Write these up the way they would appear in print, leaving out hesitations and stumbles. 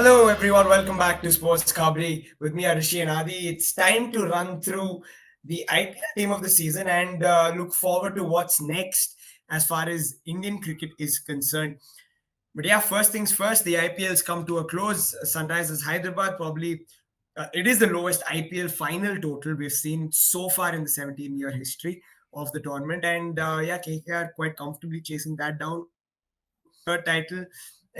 Hello, everyone. Welcome back to SportsKhabri with me, Rishi and Adi. It's time to run through the IPL team of the season and look forward to what's next as far as Indian cricket is concerned. But yeah, first things first, the IPL's come to a close. Sunrisers Hyderabad probably it is the lowest IPL final total we've seen so far in the 17-year history of the tournament, and yeah, KKR quite comfortably chasing that down. Third title.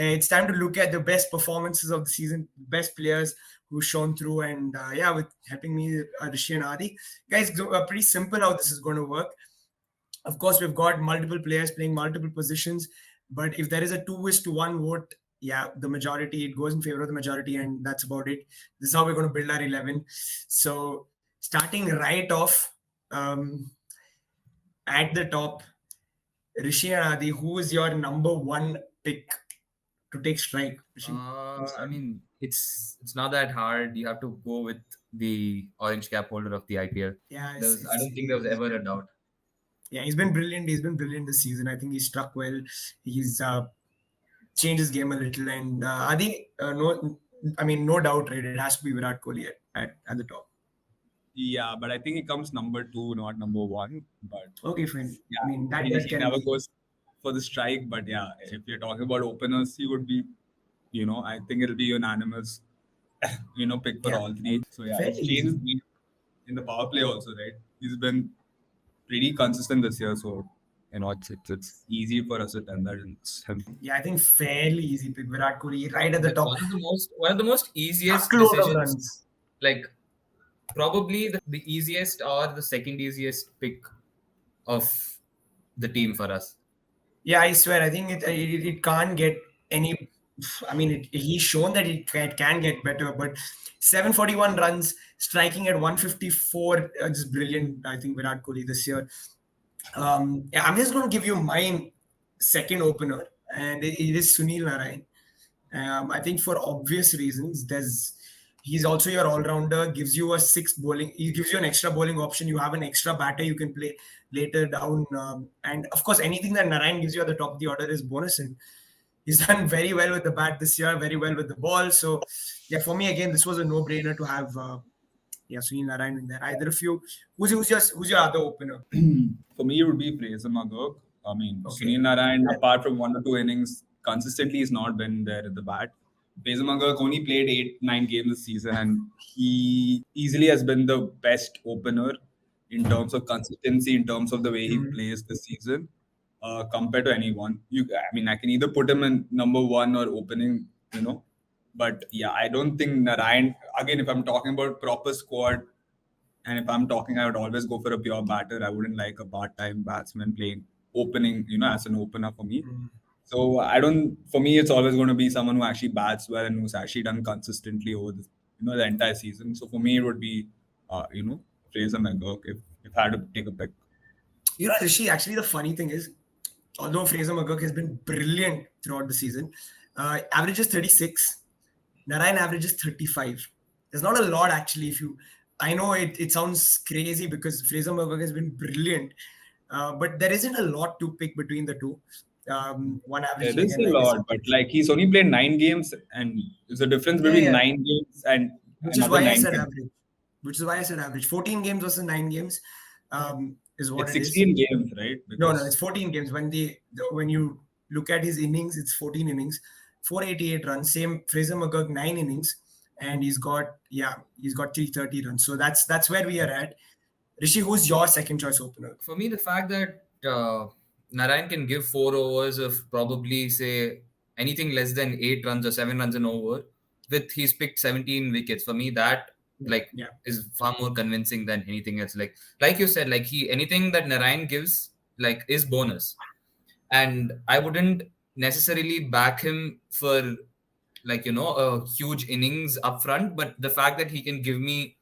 It's time to look at the best performances of the season, best players who shown through, and yeah, with helping me, Rishi and Adi. Guys, pretty simple how this is going to work. Of course, we've got multiple players playing multiple positions, but if there is a 2:1 vote, yeah, the majority, it goes in favor of the majority, and that's about it. This is how we're going to build our 11. So, starting right off, at the top, Rishi and Adi, who is your number one pick to take strike? Rishi? I mean, it's not that hard. You have to go with the orange cap holder of the IPL. Yeah, I don't think there was ever a doubt. yeah, he's been brilliant. He's been brilliant this season. I think he's struck well. He's changed his game a little, and Adi, no, I mean, no doubt, right? It has to be Virat Kohli at the top. Yeah, but I think he comes number two, not number one. But Okay, fine. yeah, I mean, that he can never be. goes for the strike. But yeah, if you're talking about openers, he would be, I think it'll be unanimous, pick for Yeah. all three. So yeah, Fairly he's changed his easy. game in the power play also, right? He's been pretty consistent this year. So, it's easy for us to tell that it's him. Yeah, I think fairly easy pick. Virat Kohli right at the Like top. one of the most easiest Truckload of decisions. runs. Like probably the easiest or the second easiest pick of the team for us. Yeah, I swear. I think it can't get any. I mean, he's shown that it can get better, but 741 runs, striking at 154, just brilliant. I think Virat Kohli this year. Yeah, I'm just going to give you my second opener, and it is Sunil Narayan. I think for obvious reasons, he's also your all-rounder, gives you a sixth bowling, he gives you an extra bowling option. You have an extra batter you can play later down, and of course, anything that Narayan gives you at the top of the order is bonus. And he's done very well with the bat this year, very well with the ball. So, yeah, for me again, this was a no-brainer to have. Yeah, Sunil Narayan in there. Either of you, who's your other opener? For me, it would be Fraser Magok. I mean, Okay. Sunil Narayan, apart from 1 or 2 innings, consistently has not been there at the bat. Fraser Magok only played 8-9 games this season, and he easily has been the best opener in terms of consistency, in terms of the way he plays this season, compared to anyone. I can either put him in number one or opening, But yeah, I don't think Narayan, again, if I'm talking about proper squad, and if I'm talking, I would always go for a pure batter. I wouldn't like a part-time batsman playing opening, as an opener for me. So for me, it's always going to be someone who actually bats well and who's actually done consistently over the entire season. So for me, it would be, Fraser McGurk if I had to take a pick. Rishi, actually, the funny thing is, although Fraser McGurk has been brilliant throughout the season, averages 36, Narayan averages 35. There's not a lot actually. I know it sounds crazy because Fraser McGurk has been brilliant, but there isn't a lot to pick between the two. One average. There is a lot, but like he's only played 9 games, and there's a difference between 9 games and which is another why I 9 said games. average. Which is why I said average. 14 games versus 9 games is what It's it is. 16 games, right? No, it's 14 games. When you look at his innings, it's 14 innings, 488 runs. Same Fraser McGurk 9 innings, and he's got 330 runs. So that's where we are at. Rishi, who's your second choice opener? For me, the fact that Narayan can give 4 overs of probably say anything less than 8 runs or 7 runs an over, with he's picked 17 wickets. For me, that is far more convincing than anything else. Like you said, anything that Narayan gives is bonus, and I wouldn't necessarily back him for a huge innings up front, but the fact that he can give me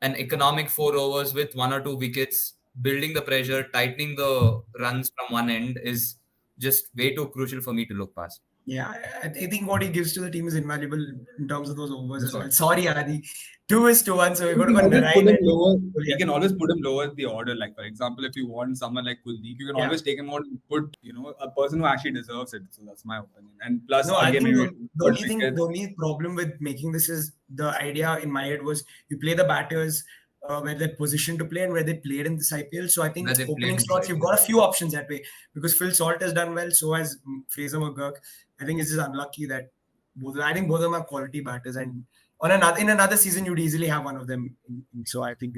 an economic 4 overs with 1 or 2 wickets, building the pressure, tightening the runs from one end is just way too crucial for me to look past. Yeah, I think what he gives to the team is invaluable in terms of those overs That's as what. well. Sorry, Adi. 2-1, so we're You going to can go always put Narayan him and lower. You Kohli. can always put him lower the order. Like for example, if you want someone like Kuldeep, you can Yeah. always take him out and put a person who actually deserves it. So that's my opinion. And plus, No, I again, think maybe the good only thing, the wickets. only problem with making this is the idea in my head was you play the batters where they're positioned to play and where they played in this IPL. So I think Where they played opening in slots, this you've IPL. got a few options that way because Phil Salt has done well, so has Fraser McGurk. I think it's just unlucky that I think both of them are quality batters, and in another season you'd easily have one of them. So I think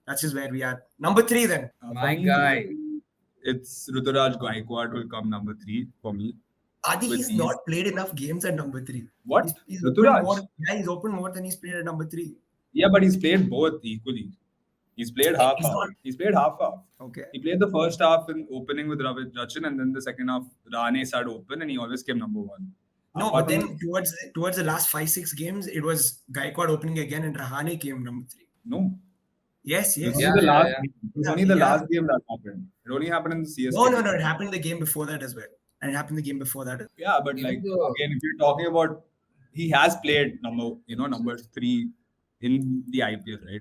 that's just where we are. Number 3 then. For My me, guy. it's Ruturaj Gaikwad will come number 3 for me Adi, with he's ease. not played enough games at number 3. What? He's opened more. Ruturaj? Yeah, he's opened more than he's played at number 3. Yeah, but he's played both equally. He's played half He's half. not He's played half half. okay. He played the first half in opening with Ravid Rachin, and then the second half, Rane started open, and he always came number 1. No, Apart but from then towards the last 5-6 games, it was Gaikwad opening again and Rahane came number 3. no, Yes, it was yes. only Yeah, the yeah, last. yeah. Game. It was Yeah, only the yeah. last game that happened. It only happened in the CSK. No, game. it happened the game before that as well. And it happened the game before that. Yeah, but Even like though- again, if you're talking about, he has played number 3 in the IPL, right?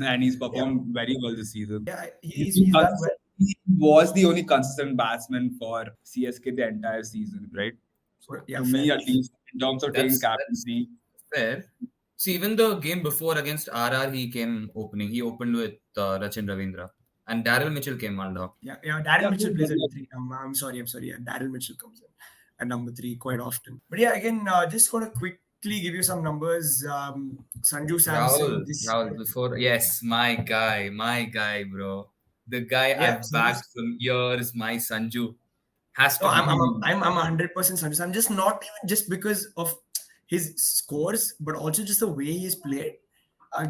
And he's performed very well this season. Yeah, He's he's been done consistent. well. He was the only consistent batsman for CSK the entire season, right? So Yeah, to fair me, at enough. least, in terms of taking That's captaincy, fair. See, even the game before against RR, he came opening. He opened with Rachin Ravindra, and Daryl Mitchell came on down. Yeah, Daryl yeah, Mitchell cool, plays but at like, 3. I'm sorry. Yeah, Daryl Mitchell comes in at number 3 quite often. But yeah, again, just gonna quickly give you some numbers. Sanju Samson. Rahul, before, yes, my guy, bro. The guy Yeah, I've Sanju. backed for years, my Sanju, has No, to be. I'm 100% Sanju. I'm just not even just because of his scores, but also just the way he's played.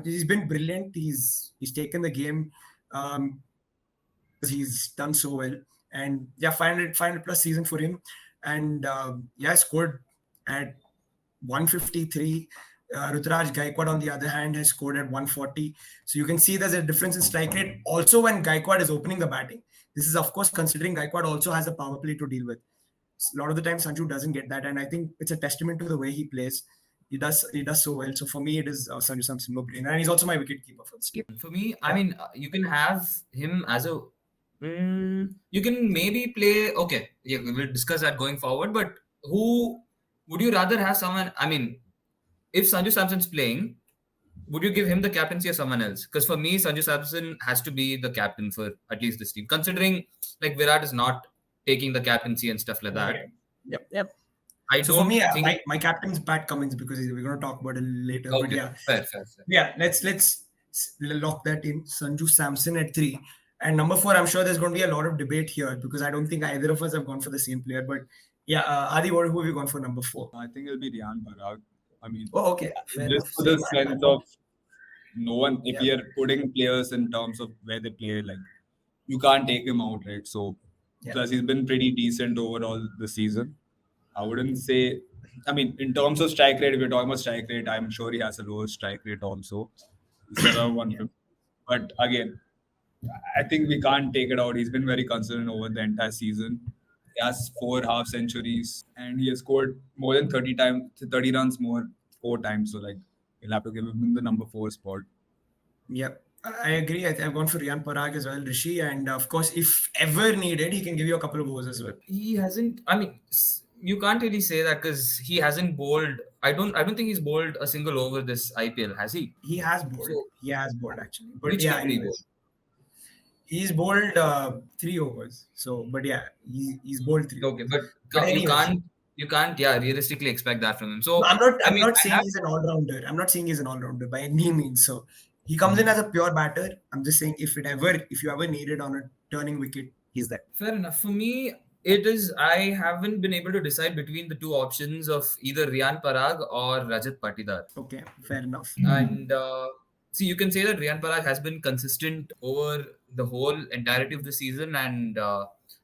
He's been brilliant. He's taken the game. Um, he's done so well, and yeah, 500 plus season for him, and yeah, scored at 153. Ruturaj Gaikwad, on the other hand, has scored at 140. So you can see there's a difference in strike rate. Also, when Gaikwad is opening the batting, this is of course considering Gaikwad also has a power play to deal with. A lot of the time, Sanju doesn't get that, and I think it's a testament to the way he plays. He does so well. So for me, it is Sanju Samson, no brainer, and he's also my wicket keeper for this team. For me, I mean, you can have him as a. You can maybe play. Okay, yeah, we'll discuss that going forward. But who would you rather have? Someone. I mean, if Sanju Samson's playing, would you give him the captaincy or someone else? Because for me, Sanju Samson has to be the captain for at least this team. Considering like Virat is not taking the captaincy and stuff like that, Yep. I So don't for me, think. my captain's Pat Cummins because we're going to talk about it later. But Okay, yeah, fair. let's lock that in. Sanju Samson at 3, and number 4. I'm sure there's going to be a lot of debate here because I don't think either of us have gone for the same player. But yeah, Adi, who have you gone for number 4? I think it'll be Riyan Parag. I mean, Oh, okay, fair just enough. for the Same, sense of no one, if Yeah. you're putting players in terms of where they play, like you can't take him out, right? So, Yeah. plus he's been pretty decent overall this season. I wouldn't say, I mean, in terms of strike rate, if you're talking about strike rate, I'm sure he has a lower strike rate also. He's around 150. But again, I think we can't take it out. He's been very consistent over the entire season. He has 4 half centuries and he has scored more than 30 runs more 4 times. So, like, you'll have to give him the number 4 spot. Yep. I agree. I've gone for Riyan Parag as well, Rishi, and of course, if ever needed, he can give you a couple of overs as well. He hasn't. I mean, you can't really say that because he hasn't bowled. I don't think he's bowled a single over this IPL, has he? He has bowled. So, He has bowled actually. But which yeah, game did he bowl? anyways. He's bowled 3 overs. So, but yeah, he's bowled 3 Okay, overs. but But you anyways. can't realistically expect that from him. So No, I'm I mean, not I saying have he's an all-rounder. I'm not saying he's an all-rounder by any means. So he comes in as a pure batter. I'm just saying if you ever need it on a turning wicket, he's there. fair enough. For me, it is. I haven't been able to decide between the two options of either Riyan Parag or Rajat Patidar. Okay, fair enough. And see, you can say that Riyan Parag has been consistent over the whole entirety of the season, and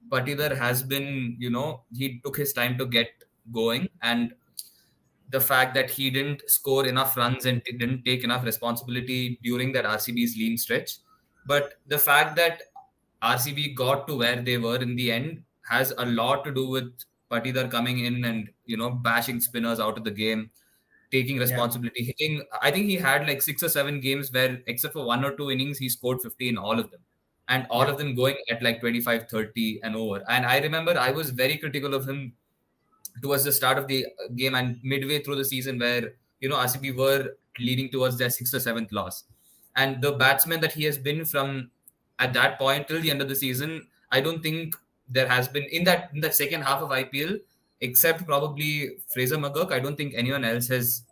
Patidar has been, he took his time to get going, and the fact that he didn't score enough runs and didn't take enough responsibility during that RCB's lean stretch, but the fact that RCB got to where they were in the end has a lot to do with Patidar coming in and bashing spinners out of the game, taking Yeah, responsibility, hitting. I think he had like 6 or 7 games where, except for 1 or 2 innings, he scored 50 in all of them, and all yeah, of them going at like 25, 30 and over. And I remember I was very critical of him towards the start of the game and midway through the season, where RCB were leading towards their sixth or seventh loss. And the batsman that he has been from at that point till the end of the season, I don't think there has been in that second half of IPL, except probably Fraser McGurk. I don't think anyone else has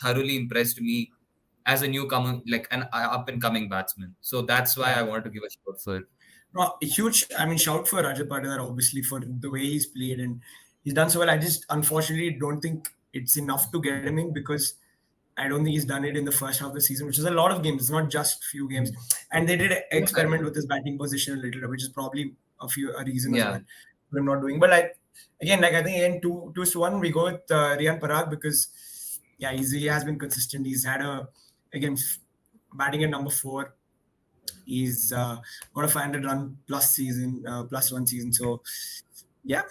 thoroughly impressed me as a newcomer, like an up and coming batsman. So that's why yeah. I wanted to give a shout for. No, a huge, I mean, shout for Rajat Patidar, obviously, for the way he's played and he's done so well. I just unfortunately don't think it's enough to get him in because I don't think he's done it in the first half of the season, which is a lot of games. It's not just few games. And they did experiment with his batting position a little bit, which is probably a reason as Yeah. well for him not doing. But like I think again 2-1, we go with Riyan Parag because yeah, he has been consistent. He's had again batting at number 4. He's got a 500 run plus season, plus 1 season. So yeah,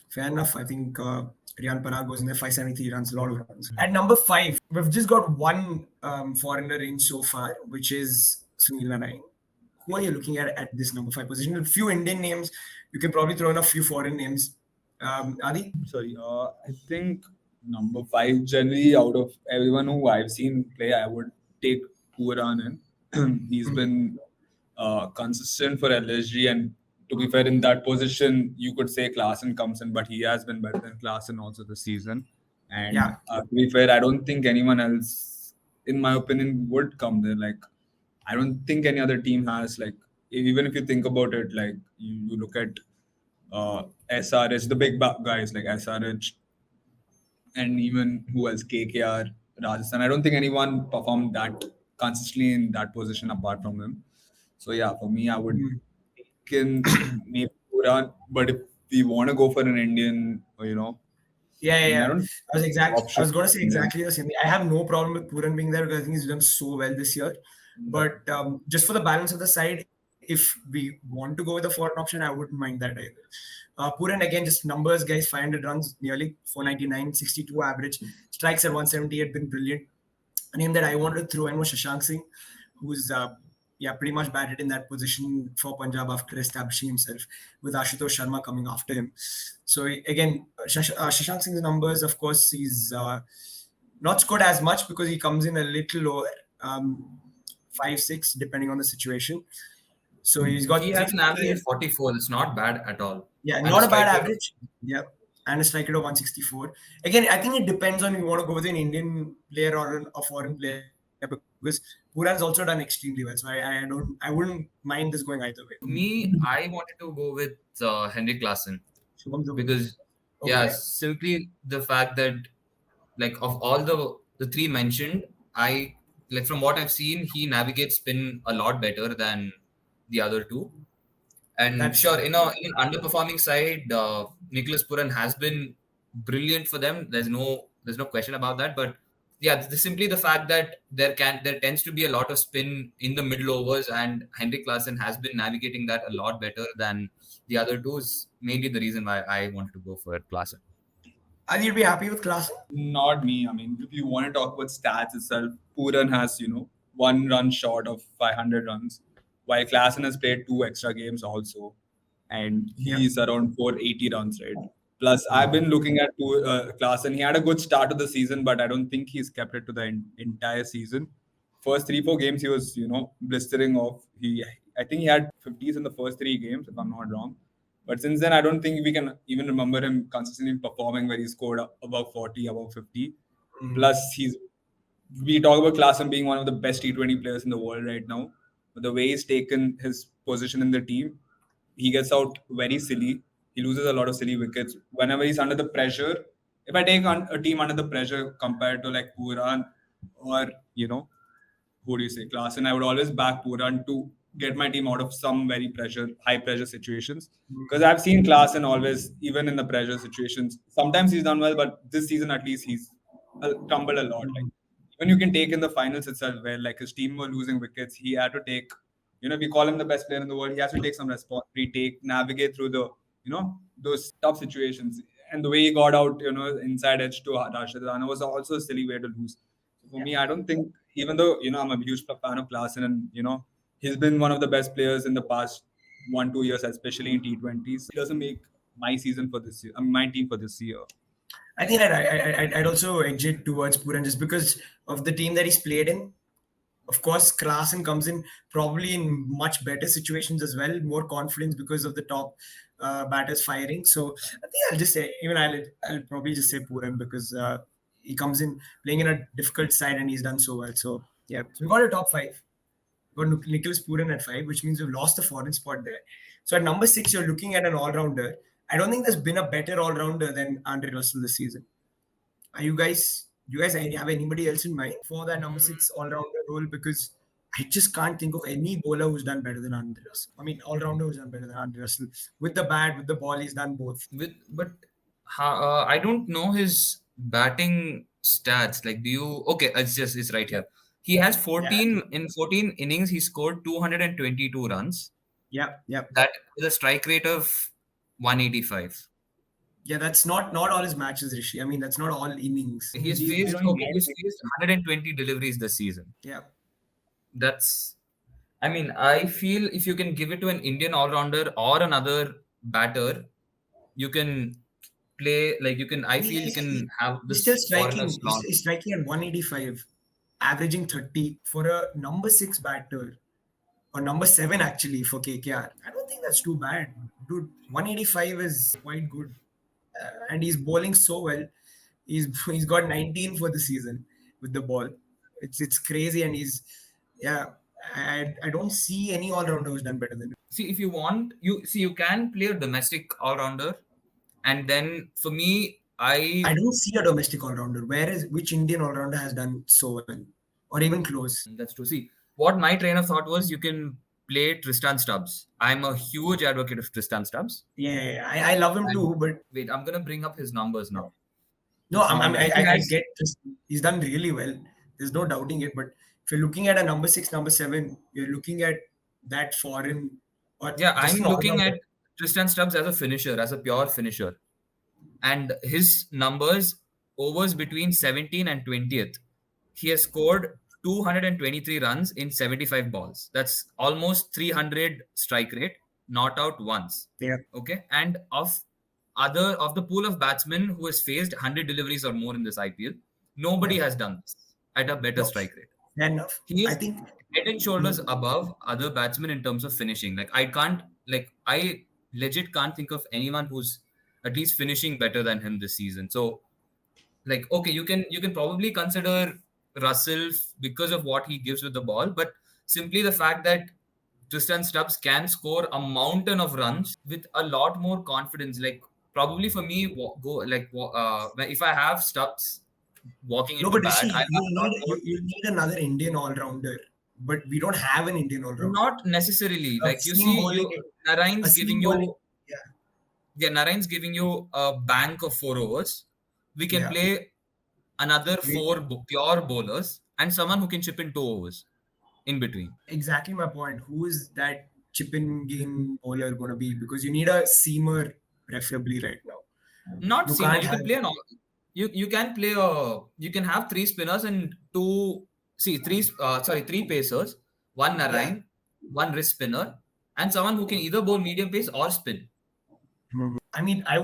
fair enough. I think Riyan Parag goes in there, 573 runs, a lot of runs. At number 5, we've just got one foreigner in so far, which is Sunil Narayan. Who are you looking at this number 5 position? A few Indian names. You can probably throw in a few foreign names. Adi? Sorry, I think number 5 generally out of everyone who I've seen play, I would take Puran in. He's been consistent for LSG, and to be fair, in that position, you could say Klaasen comes in, but he has been better than Klaasen also this season. And Yeah. to be fair, I don't think anyone else, in my opinion, would come there. Like, I don't think any other team has, like, even if you think about it, like you look at SRH, the big guys like SRH, and even who else, KKR, Rajasthan. I don't think anyone performed that consistently in that position apart from him. So yeah, for me, I would can maybe Quran, but if we want to go for an Indian, Yeah, I yeah, mean, I yeah. don't I option was going to say Indian. exactly the same thing. I have no problem with Puran being there because I think he's done so well this year. But just for the balance of the side, if we want to go with a foreign option, I wouldn't mind that either. Puran, again, just numbers, guys, 500 runs, nearly 499, 62 average, strikes at 178, been brilliant. A name that I wanted to throw in was Shashank Singh, who's pretty much batted in that position for Punjab after establishing himself, with Ashutosh Sharma coming after him. So again, Shashank Singh's numbers, of course, he's not scored as much because he comes in a little lower, 5-6, depending on the situation. So he's He got has an 350. average of 44. It's not bad at all. Yeah, And a not a bad strike rate of average. Yeah, and a strike rate of 164. Again, I think it depends on you want to go with an Indian player or a foreign player because Puran's also done extremely well. So I wouldn't mind this going either way. me, I wanted to go with Henrik Lassen Shubham Dubey. because, yeah, Okay. simply the fact that, like, of all the three mentioned, I like from what I've seen, he navigates spin a lot better than the other two. And That's sure, true. in an underperforming side, Nicholas Puran has been brilliant for them. There's no question about that. But yeah, simply the fact that there tends to be a lot of spin in the middle overs, and Henrik Larsson has been navigating that a lot better than the other two is mainly the reason why I wanted to go for Klaasen. Adi, you'd be happy with Klaasen? Not me. I mean, if you want to talk about stats itself, Puran has, 1 run short of 500 runs, while Klaasen has played 2 extra games also, and Yeah. he's around 480 runs, right? Plus, I've been looking at Klaasen. He had a good start to the season, but I don't think he's kept it to the entire season. First 3-4 games, he was, blistering off. I think he had 50s in the first 3 games, if I'm not wrong. But since then, I don't think we can even remember him consistently performing where he scored above 40, above 50. Plus, we talk about Klaasen being one of the best T20 players in the world right now. But the way he's taken his position in the team, he gets out very silly. He loses a lot of silly wickets. Whenever he's under the pressure, if I take a team under the pressure compared to like Puran or, who do you say, Klaasen, I would always back Puran to get my team out of some high pressure situations. Because I've seen Klaasen always, even in the pressure situations, sometimes he's done well, but this season at least he's tumbled a lot. Like even you can take in the finals itself, where like his team were losing wickets, he had to take, we call him the best player in the world. He has to take some responsibility, navigate through the those tough situations. And the way he got out, inside edge to Rashid Rana was also a silly way to lose. So for me, I don't think, even though, I'm a huge fan of Klaasen and, he's been one of the best players in the past 1-2 years, especially in T20s. He doesn't make my season for this year, my team for this year. I think I'd also edge it towards Puran just because of the team that he's played in. Of course, Klaasen comes in probably in much better situations as well, more confidence because of the top batters firing. So I think I'll just say, even I'll probably just say Puran because he comes in playing in a difficult side and he's done so well. So yeah, so we got a top five. We got Nicholas Puran at 5, which means we've lost the foreign spot there. So at number 6, you're looking at an all-rounder. I don't think there's been a better all-rounder than Andre Russell this season. Do you guys have anybody else in mind for that number 6 all-rounder role? Because I just can't think of any bowler who's done better than Andre Russell. I mean, all-rounder who's done better than Andre Russell. With the bat, with the ball, he's done both. But I don't know his batting stats. Like, do you? Okay, it's right here. He has 14 innings. He scored 222 runs. Yeah. That is a strike rate of 185. Yeah, that's not all his matches, Rishi. I mean, that's not all innings. He's faced 120 deliveries this season. Yeah. I mean, I feel if you can give it to an Indian all-rounder or another batter, you can play, like you can, I feel you can have this. He's striking at 185, averaging 30 for a number 6 batter. Or number 7 actually for KKR. I don't think that's too bad. Dude, 185 is quite good. And he's bowling so well. He's got 19 for the season with the ball. It's crazy, and I don't see any all-rounder who's done better than him. See, if you want, you can play a domestic all-rounder, and then for me, I don't see a domestic all-rounder. Which Indian all-rounder has done so well, or even close? That's true. See, what my train of thought was, you can play Tristan Stubbs. I'm a huge advocate of Tristan Stubbs. Yeah, I love him too. But wait, I'm gonna bring up his numbers now. No, I get this. He's done really well. There's no doubting it. But if you're looking at a number 6, number 7, you're looking at that foreign. I'm looking at Tristan Stubbs as a finisher, as a pure finisher, and his numbers, overs between 17 and 20th, he has scored 223 runs in 75 balls. That's almost 300 strike rate, not out once. Yeah. Okay. And of the pool of batsmen who has faced 100 deliveries or more in this IPL, nobody has done this at a better strike rate. Fair enough. He is head and shoulders above other batsmen in terms of finishing. I legit can't think of anyone who's at least finishing better than him this season. So, okay, you can probably consider Russell because of what he gives with the ball, but simply the fact that Tristan Stubbs can score a mountain of runs with a lot more confidence. Like, probably for me, if I have Stubbs walking into bat, you need another Indian all-rounder, but we don't have an Indian all-rounder. Not necessarily. Narayan's giving you. Yeah, Narayan's giving you a bank of 4 overs. We can play another 4 pure bowlers and someone who can chip in 2 overs in between. Exactly my point. Who is that chip in game bowler going to be? Because you need a seamer preferably right now. Not seamer. You can play an all. You can play you can have 3 spinners and 3 pacers, 1 Narayan, 1 wrist spinner, and someone who can either bowl medium pace or spin. I mean, I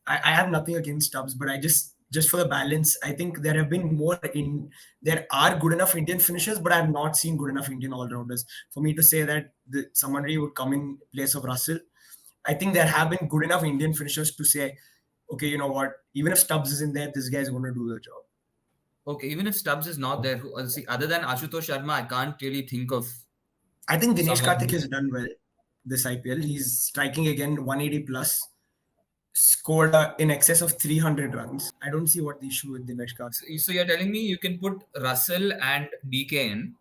have nothing against Stubbs, but I just for the balance, I think there are good enough Indian finishers, but I have not seen good enough Indian all-rounders for me to say that someone would come in place of Russell. I think there have been good enough Indian finishers to say, okay, you know what, even if Stubbs is in there, this guy is going to do the job. Okay, even if Stubbs is not there, other than Ashutosh Sharma, I can't really think of. I think Dinesh Karthik has done well this IPL. He's striking again 180 plus. Scored in excess of 300 runs. I don't see what the issue with Dinesh Karthik. So you're telling me you can put Russell and DK in,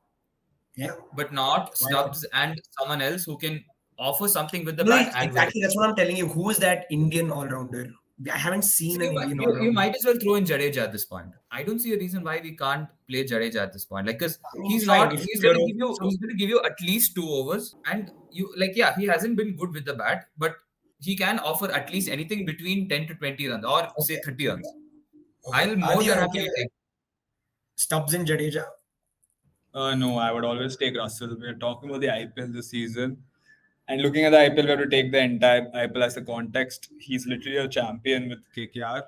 but not Stubbs and someone else who can offer something with the bat. Exactly, that's what I'm telling you. Who is that Indian all-rounder? I haven't seen an Indian all-rounder. You might as well throw in Jadeja at this point. I don't see a reason why we can't play Jadeja at this point. Because he's going to give you at least 2 overs, and he hasn't been good with the bat, but he can offer at least anything between 10 to 20 runs or say Okay. 30 runs. Okay. I'll Are more you than okay happily with take. Stubbs and Jadeja? No, I would always take Russell. We're talking about the IPL this season. And looking at the IPL, we have to take the entire IPL as a context. He's literally a champion with KKR.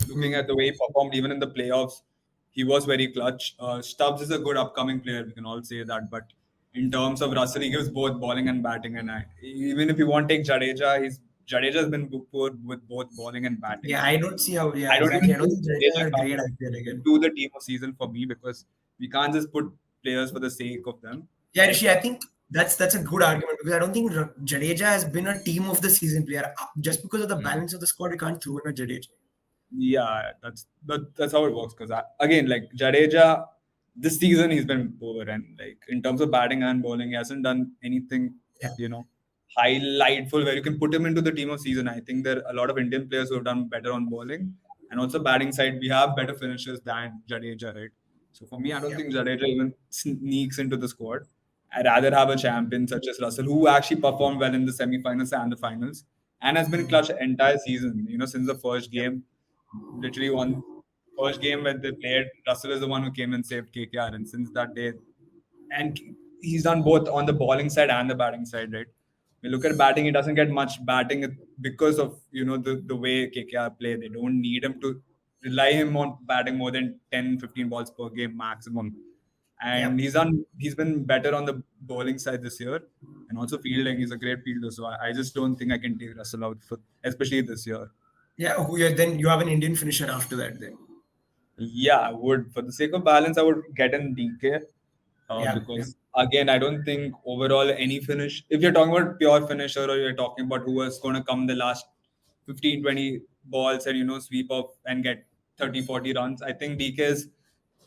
Looking at the way he performed even in the playoffs, he was very clutch. Stubbs is a good upcoming player. We can all say that. But in terms of Russell, he gives both bowling and batting. And even if you want to take Jadeja, Jadeja has been poor with both bowling and batting. Yeah, I don't see how. Yeah, I don't exactly. even I don't think think Jadeja Jadeja is a comes great IPL again. into the team of season for me because we can't just put players for the sake of them. Yeah, Like, Rishi, I think that's a good argument because I don't think Jadeja has been a team of the season player. Just because of the Hmm. balance of the squad, we can't throw in a Jadeja. yeah, that's how it works. Because again, like Jadeja, this season he's been poor, and like in terms of batting and bowling, he hasn't done anything, Yeah. you know, highlightful where you can put him into the team of season. I think there are a lot of Indian players who have done better on bowling and also batting side. We have better finishers than Jadeja, right? So for me, I don't Yeah. think Jadeja even sneaks into the squad. I'd rather have a champion such as Russell, who actually performed well in the semi-finals and the finals, and has been clutch the entire season. Since the first Yep. game, literally one first game when they played, Russell is the one who came and saved KKR, and since that day, and he's done both on the bowling side and the batting side, right? We look at batting; he doesn't get much batting because of the way KKR play. They don't need him to rely him on batting more than 10, 15 balls per game maximum. And Yep. he's been better on the bowling side this year, and also fielding. He's a great fielder, so I just don't think I can take Russell out for especially this year. Yeah. Then you have an Indian finisher after that. Then. Yeah, I would. For the sake of balance, I would get in DK Yeah. Yeah. because, again, I don't think overall any finish, if you're talking about pure finisher or you're talking about who is going to come the last 15, 20 balls and, sweep up and get 30, 40 runs, I think DK is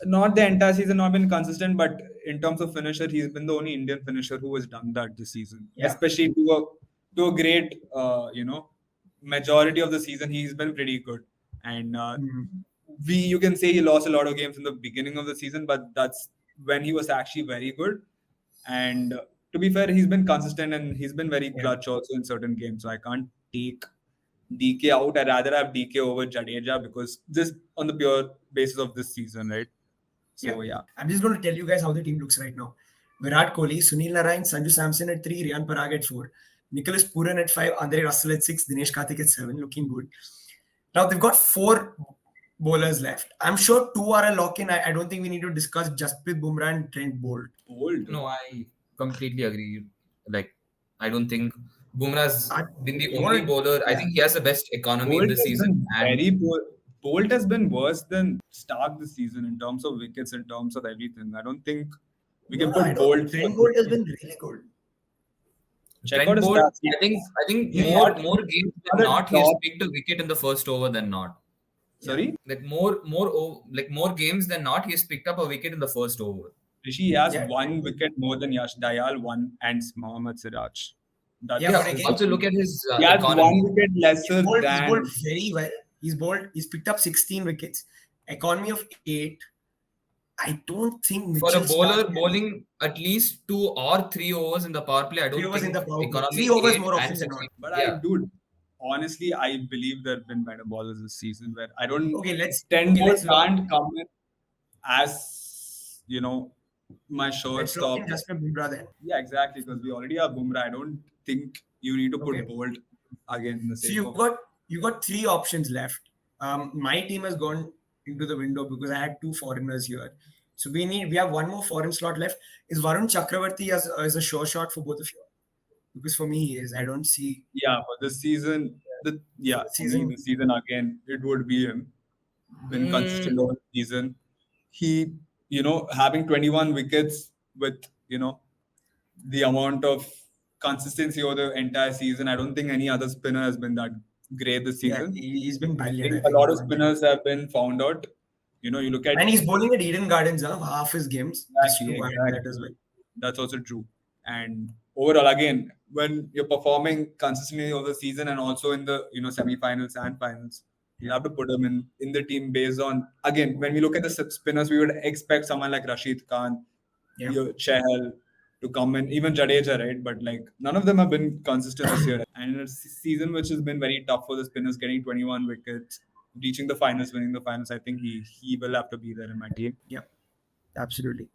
not the entire season, not been consistent, but in terms of finisher, he's been the only Indian finisher who has done that this season, Yeah. especially to a great, majority of the season, he's been pretty good. And Mhm. you can say he lost a lot of games in the beginning of the season, but that's when he was actually very good. And to be fair, he's been consistent and he's been very Yeah. clutch also in certain games. So I can't take DK out. I'd rather have DK over Jadeja because just on the pure basis of this season, right? Yeah. So yeah. I'm just going to tell you guys how the team looks right now. Virat Kohli, Sunil Narayan, Sanju Samson at 3, Riyan Parag at 4, Nicholas Puran at 5, Andre Russell at 6, Dinesh Karthik at 7, looking good. Now they've got 4 bowlers left. I'm sure 2 are a lock in. I don't think we need to discuss Jasprit Bumrah and Trent Bolt. Bold. No, I completely agree. Like, I don't think Bumrah's I been the only want to, bowler. I yeah, think he has the best economy in Bolt this has season. been And very poor. Bolt has been worse than Stark this season in terms of wickets, in terms of everything. I don't think we can no, I put don't. Bolt Trent for Bolt has been really good. check out Trent his Bolt, stats. I think He's more not more games not than a not, he has top. picked a wicket in the first over than not. Yeah. Sorry, Like more games than not, he has picked up a wicket in the first over. Rishi has Yeah. one wicket more than Yash Dayal, one and Mohammad Siraj. Yeah, That's but Yeah, again, also look at his he has economy. one wicket lesser he's bowled than. very well. He's picked up 16 wickets. Economy of 8. I don't think For a Mitchell Stark bowler bowling at least 2 or 3 overs in the power play, I 3 don't overs in think the power play. economy 3 overs 8 more and often than not. 16. But Yeah, dude, honestly, I believe there have been better bowlers this season where I don't. Okay, let's Ten okay, ball let's lock can't come in as my let's lock in shortstop. Jasprit Bumrah then. Yeah, exactly. Because we already have Bumrah. I don't think you need to put Okay. Bolt again in the So sake of. you got 3 options left. My team has gone into the window because I had 2 foreigners here. So we have one more foreign slot left. Is Varun Chakravarti as a sure shot for both of you? Because for me he is. I don't see Yeah, for this season, for the for me season. this season again, it would be him. Been mm, consistent over the season. He, having 21 wickets with, the amount of consistency over the entire season. I don't think any other spinner has been that great this Yeah, season. he's been I brilliant. think I a think. lot of spinners have been found out. You look at And he's bowling at Eden Gardens, half his games. Just to add that as well. That's also true. And overall, again, when you're performing consistently over the season and also in the semi-finals and finals, you have to put them in the team based on, again, when we look at the spinners, we would expect someone like Rashid Khan, Yeah. Chahal to come in. Even Jadeja, right? But like none of them have been consistent this year. And it's a season which has been very tough for the spinners, getting 21 wickets, reaching the finals, winning the finals. I think he will have to be there in my team. Yep, absolutely.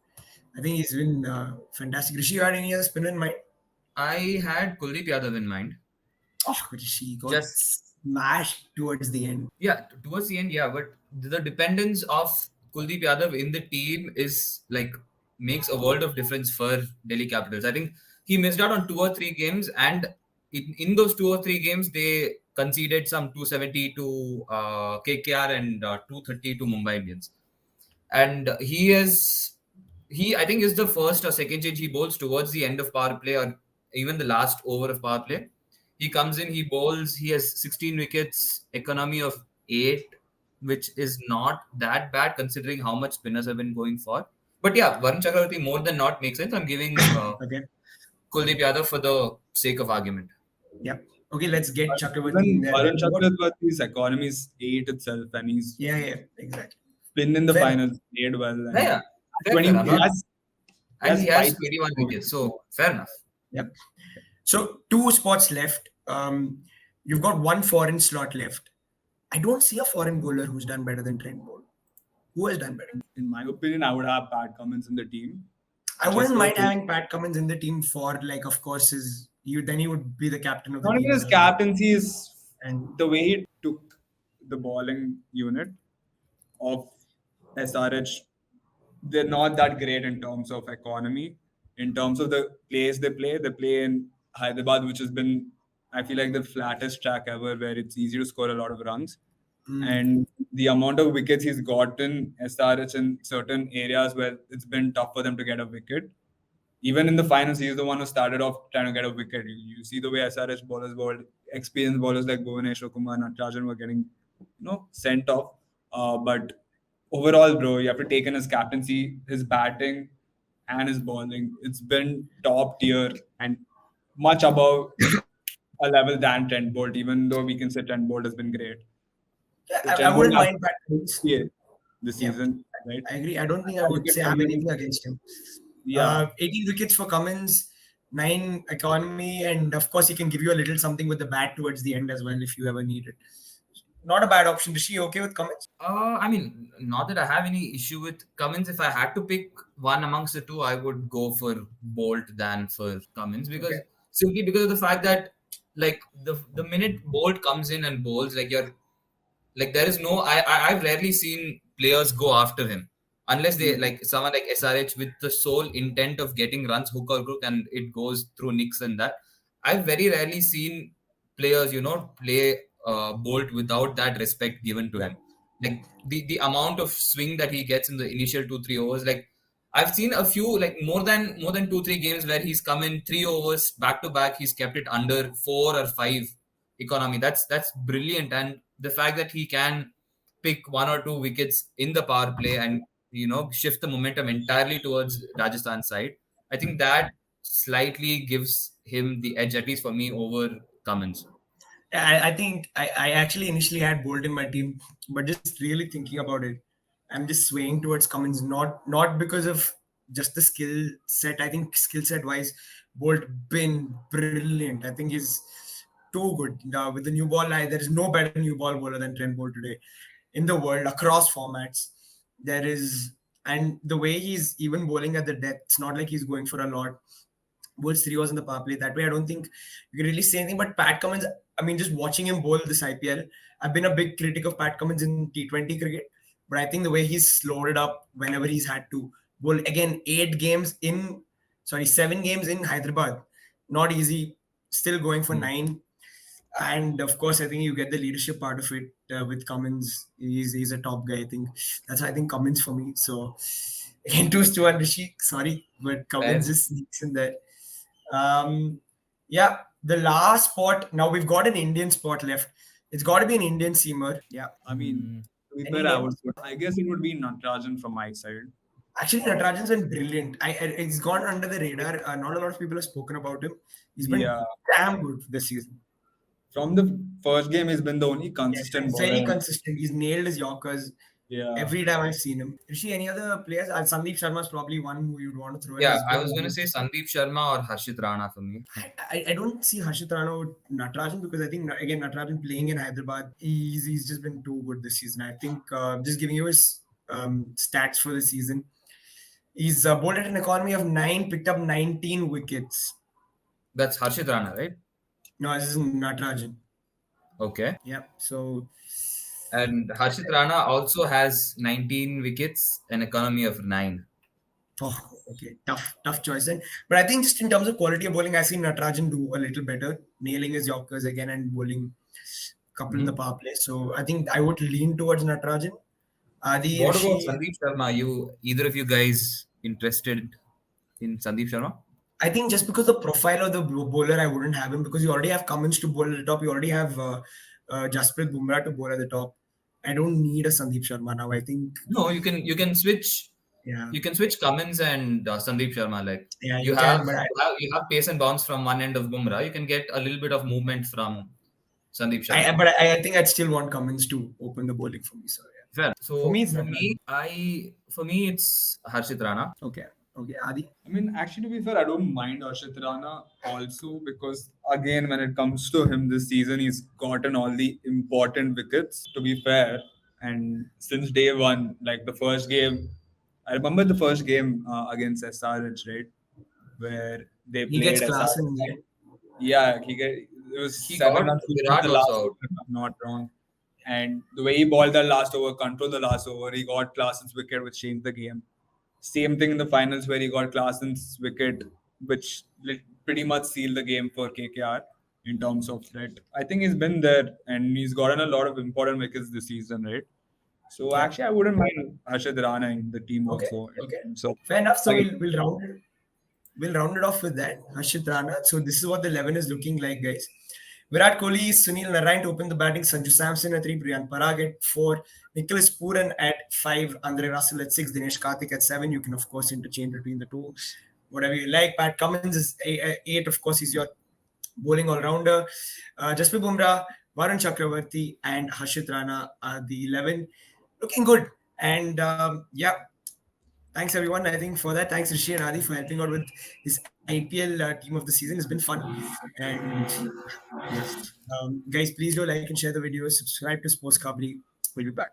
I think he's been fantastic. Rishi, you had any other spinner in mind? I had Kuldeep Yadav in mind. Oh, Rishi got Just smashed towards the end. yeah, towards the end, yeah, but the dependence of Kuldeep Yadav in the team is like makes a world of difference for Delhi Capitals. I think he missed out on 2 or 3 games, and in those 2 or 3 games, they conceded some 270 to KKR and 230 to Mumbai Indians. And he I think is the first or second change he bowls towards the end of power play or even the last over of power play. He comes in, he bowls, he has 16 wickets, economy of 8, which is not that bad considering how much spinners have been going for. But yeah, Varun Chakravarti more than not makes sense. I'm giving Okay. Kuldeep Yadav for the sake of argument. Yep. Okay, let's get Chakravarti in Even there. Varun Chakravarti's economy is 8 itself, and he's Yeah, exactly. been in the Fair. finals, played well. And Yeah, fair, 20, fair. he has, And he has five- 21 wickets, so fair enough. Yep. So 2 spots left. You've got 1 foreign slot left. I don't see a foreign bowler who's done better than Trent Bolt. Who has done better? In my opinion, I would have Pat Cummins in the team. I wouldn't Just mind so- having Pat Cummins in the team for, like, of course, then he would be the captain of the Not team. even his captaincy is And the way he took the bowling unit of SRH. They're not that great in terms of economy. In terms of the place they play in Hyderabad, which has been, I feel like, the flattest track ever, where it's easy to score a lot of runs. And the amount of wickets he's gotten SRH in certain areas where it's been tough for them to get a wicket. Even in the finals, he's the one who started off trying to get a wicket. You see the way SRH bowlers bowled, experienced bowlers like Bhuvaneshwar Kumar, Natarajan were getting, sent off. But overall, bro, you have to take in his captaincy, his batting, and his bowling. It's been top tier and much above a level than Trent Bolt, even though we can say Trent Bolt has been great. I wouldn't mind Pat Cummins. Yeah, this season, right? I agree. I don't think I would say I have anything against him. Yeah. 18 wickets for Cummins, 9 economy, and of course he can give you a little something with the bat towards the end as well if you ever need it. Not a bad option. Is she okay with Cummins? I mean, not that I have any issue with Cummins. If I had to pick one amongst the two, I would go for Bolt than for Cummins simply because of the fact that like the minute Bolt comes in and bowls, there is no I've rarely seen players go after him unless they like someone like SRH with the sole intent of getting runs hook or crook and it goes through nicks and that. I've very rarely seen players play Bolt without that respect given to him. Like the amount of swing that he gets in the initial 2-3 overs, like I've seen a few like more than 2-3 games where he's come in 3 overs back to back, he's kept it under 4 or 5 economy. That's brilliant. And the fact that he can pick 1 or 2 wickets in the power play and shift the momentum entirely towards Rajasthan's side, I think that slightly gives him the edge, at least for me, over Cummins. I think I actually initially had Bolt in my team, but just really thinking about it, I'm just swaying towards Cummins, not because of just the skill set. I think skill set wise, Bolt been brilliant. I think he's too good. With the new ball, there is no better new ball bowler than Trent Bolt today in the world across formats. There is, and the way he's even bowling at the depth, it's not like he's going for a lot. Bowls 3 overs in the power play. That way, I don't think you can really say anything. But Pat Cummins, I mean, just watching him bowl this IPL, I've been a big critic of Pat Cummins in T20 cricket. But I think the way he's slowed it up whenever he's had to bowl, again, 7 games in Hyderabad. Not easy. Still going for 9. And of course, I think you get the leadership part of it with Cummins. He's a top guy. I think that's why I think Cummins for me. So again, 2-1 Rishi. Sorry, but Cummins just sneaks in there. Yeah, the last spot. Now we've got an Indian spot left. It's got to be an Indian seamer. Yeah. I mean, to be Any fair, names? I guess it would be Natarajan from my side. Actually, Natarajan's been brilliant. He's gone under the radar. Not a lot of people have spoken about him. He's been damn good this season. From the first game, he's been the only consistent Yes, bowler. very consistent. He's nailed his Yorkers. Yeah. Every time I've seen him. Rishi, any other players? Sandeep Sharma is probably one who you'd want to throw in. Yeah, He's I been was gonna say Sandeep Sharma or Harshit Rana for me. I don't see Harshit Rana with Natarajan because I think again Natarajan playing in Hyderabad, he's just been too good this season. I think just giving you his stats for the season, he's bowled at an economy of 9, picked up 19 wickets. That's Harshit Rana, right? No, this is Natarajan. Okay. Yeah, so And Harshit Rana also has 19 wickets, an economy of 9. okay, tough choice then. But I think just in terms of quality of bowling, I've seen Natarajan do a little better, nailing his Yorkers again and bowling couple in the power play. So I think I would lean towards Natarajan. Adi, What about Rishi, Sandeep Sharma? Either of you guys interested in Sandeep Sharma? I think just because the profile of the bowler, I wouldn't have him because you already have Cummins to bowl at the top. You already have Jasprit Bumrah to bowl at the top. I don't need a Sandeep Sharma now. I think, No, you can switch. yeah, You can switch Cummins and Sandeep Sharma. Like yeah, you you have, can, but you have pace and bounce from one end of Bumrah. You can get a little bit of movement from Sandeep Sharma. I think I'd still want Cummins to open the bowling for me. So yeah, Fair. for So me, it's not for me, it's Harshit Rana. okay. Okay, Adi. I mean, actually, to be fair, I don't mind Arshit Rana also because, again, when it comes to him this season, he's gotten all the important wickets, to be fair. And since day one, like the first game, I remember the first game against SRH, right? Where they He gets played class in the SRH. end. Yeah, it was He 7 runs got before Virat the also last out. over, if I'm not wrong. And the way he balled the last over, controlled the last over, he got Klaasen's wicket, which changed the game. Same thing in the finals where he got Klaasen's wicket, which pretty much sealed the game for KKR in terms of threat. I think he's been there and he's gotten a lot of important wickets this season, right? So Yeah. actually, I wouldn't mind Harshad Rana in the team Okay. also. Okay. So Fair enough. So again, we'll round it off with that. Harshit Rana. So this is what the 11 is looking like, guys. Virat Kohli, Sunil Narayan to open the batting, Sanju Samson at 3, Brian Parag at 4, Nicholas Pooran at 5, Andre Russell at 6, Dinesh Karthik at 7. You can, of course, interchange between the two, whatever you like. Pat Cummins is 8, of course, he's your bowling all-rounder. Jasprit Bumrah, Varun Chakravarti, and Harshit Rana are the 11. Looking good. And yeah, thanks everyone. I think for that, thanks Rishi and Adi for helping out with this IPL team of the season. It's been fun. And yes, guys, please do like and share the video. Subscribe to SportsKhabri. We'll be back.